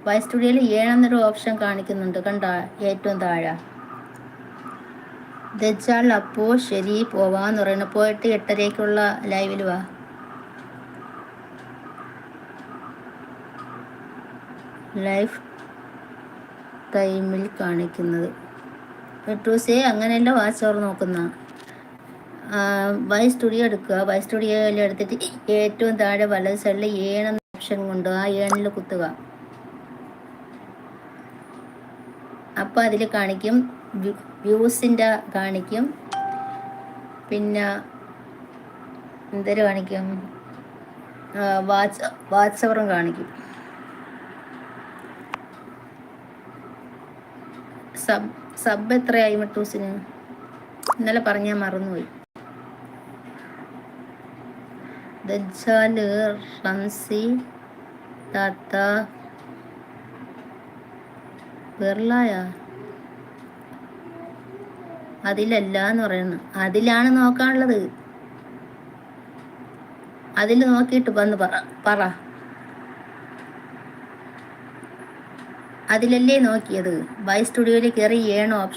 Y സ്റ്റുഡിയോയിൽ ഏഴെന്നൊരു option കാണിക്കുന്നുണ്ട്, കണ്ട ഏറ്റവും താഴെ. ദച്ചാൽ അപ്പോൾ ശരി പോവാന്ന് പറയുന്നത്. പോയിട്ട് 8:30-ക്കുള്ള ലൈവിൽ വാ. ലൈഫ് ടൈമിൽ കാണിക്കുന്നത് യൂട്യൂസേ അങ്ങനെയല്ല വാച്ച് അവർ നോക്കുന്ന. വൈ സ്റ്റുഡിയോ എടുക്കുക. വൈ സ്റ്റുഡിയോയിൽ എടുത്തിട്ട് ഏറ്റവും താഴെ വലത് സൈഡിൽ ഏണെന്ന ഓപ്ഷൻ കൊണ്ട് ആ ഏണിൽ കുത്തുക. അപ്പോൾ അതിൽ കാണിക്കും വ്യൂസിൻ്റെ കാണിക്കും, പിന്നെ എന്തൊരു കാണിക്കും, വാച്ച് അവറും കാണിക്കും. സബ് എത്രയായി മട്ടൂസിന്? ഇന്നലെ പറഞ്ഞാൽ മറന്നുപോയി. ദജ്ജാല്, റംസി താത്ത, ബെർലായ അതിലല്ല എന്ന് പറയുന്നു. അതിലാണ് നോക്കാനുള്ളത്. അതിൽ നോക്കിയിട്ട് വന്ന് പറ. അതിലല്ലേ നോക്കിയത്? വൈ സ്റ്റുഡിയോയിൽ കയറി ഏണോ ഓപ്ഷൻ